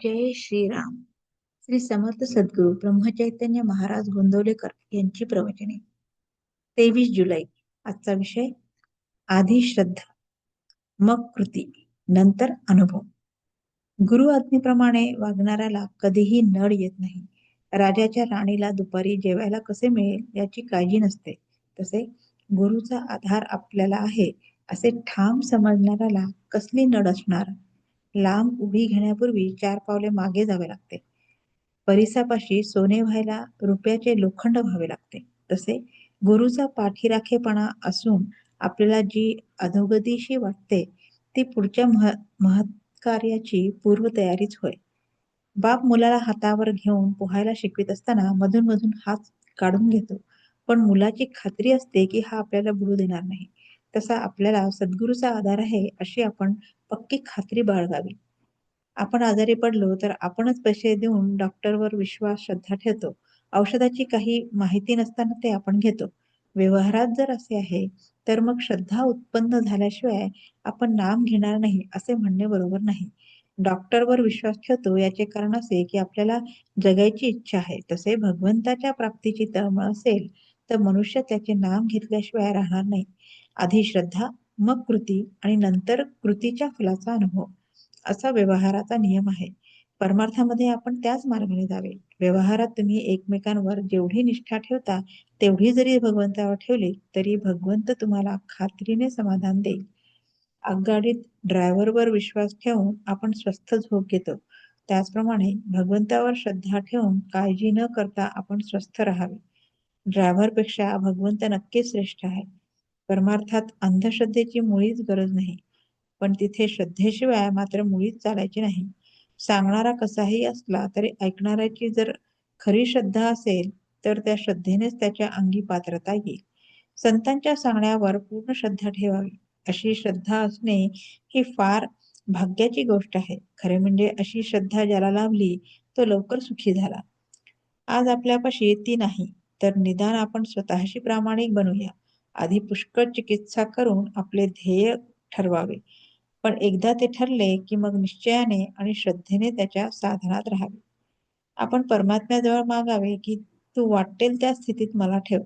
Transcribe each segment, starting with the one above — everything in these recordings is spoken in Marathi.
जय श्रीराम. श्री समर्थ सद्गुरू ब्रह्मचैतन्य महाराज गोंदवलेकर यांची प्रवचने. 23 जुलै. आजचा विषय आधी श्रद्धा, मग कृती, नंतर अनुभव. गुरु आज्ञेप्रमाणे वागणाऱ्याला कधीही नड येत नाही. राजाच्या राणीला दुपारी जेवायला कसे मिळेल याची काळजी नसते. तसे गुरुचा आधार आपल्याला आहे असे ठाम समजणाऱ्याला कसली नड असणार. लांब उभी घेण्यापूर्वी 4 पावले मागे जावे लागते. परिसापाशी सोने व्हायला रुपयाचे लोखंड व्हावे लागते. तसे गुरुचा पाठीराखेपणा असून आपल्याला जी अधोगतीशी वाटते ती पुढच्या महत्कार्याची पूर्वतयारीच होय. बाप मुलाला हातावर घेऊन पोहायला शिकवित असताना मधून मधून हात काढून घेतो, पण मुलाची खात्री असते की हा आपल्याला बुडू देणार नाही. तसा आपल्याला सद्गुरूचा आधार आहे अशी आपण पक्की खात्री बाळगावी. आपण आजारी पडलो तर आपणच पैसे देऊन डॉक्टरवर विश्वास, श्रद्धा ठेवतो. औषधाची काही माहिती नसताना ते आपण घेतो. व्यवहारात जर असे आहे तर मग श्रद्धा उत्पन्न झाल्याशिवाय आपण नाम घेणार नाही असे म्हणणे बरोबर नाही. डॉक्टरवर विश्वास ठेवतो याचे कारण असे की आपल्याला जगायची इच्छा आहे. तसे भगवंताच्या प्राप्तीची तळमळ असेल तर मनुष्य त्याचे नाम घेतल्याशिवाय राहणार नाही. आधी श्रद्धा, मग कृती आणि नंतर कृतीच्या फलाचा अनुभव असा व्यवहाराचा नियम आहे. परमार्थामध्ये आपण त्याच मार्गाने जावे. व्यवहारात तुम्ही एकमेकांवर जेवढी निष्ठा ठेवता तेवढी जरी भगवंतावर ठेवली तरी भगवंत तुम्हाला खात्रीने समाधान देईल. आगगाडीत ड्रायव्हरवर विश्वास ठेवून आपण स्वस्थ झोप घेतो, त्याचप्रमाणे भगवंतावर श्रद्धा ठेवून काळजी न करता आपण स्वस्थ राहावे. ड्रायव्हरपेक्षा भगवंत नक्कीच श्रेष्ठ आहे. परमार्थात अंधश्रद्धेची मुळीच गरज नाही, पण तिथे श्रद्धेशिवाय मात्र मुळीच चालायचे नाही. सांगणारा कसाही असला तरी ऐकणाऱ्याची जर खरी श्रद्धा असेल तर त्या श्रद्धेनेच त्याच्या अंगी पात्रता येईल. संतांच्या सांगण्यावर पूर्ण श्रद्धा ठेवावी. अशी श्रद्धा असणे ही फार भाग्याची गोष्ट आहे. खरे म्हणजे अशी श्रद्धा ज्याला लाभली तो लवकर सुखी झाला. आज आपल्यापाशी ती नाही तर निदान आपण स्वतःशी प्रामाणिक बनूया. आधी पुष्कळ चिकित्सा करून आपले ध्येय ठरवावे, पण एकदा ते ठरले की मग निश्चयाने आणि श्रद्धेने त्याच्या साधनात राहावे. आपण परमात्म्याजवळ मागावे की तू वाटेल त्या स्थितीत मला ठेव,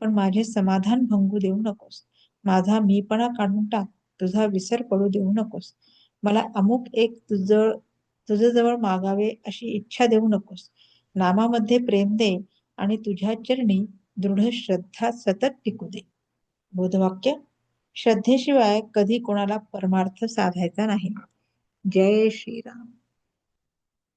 पण माझे समाधान भंगू देऊ नकोस. माझा मीपणा काढून टाक, तुझा विसर पडू देऊ नकोस. मला अमुक एक तुझ्याजवळ मागावे अशी इच्छा देऊ नकोस. नामामध्ये प्रेम दे आणि तुझ्या चरणी दृढ श्रद्धा सतत टिकू दे. बोधवाक्य: श्रद्धेशिवाय कधी कोणाला परमार्थ साधायचा नाही. जय श्रीराम.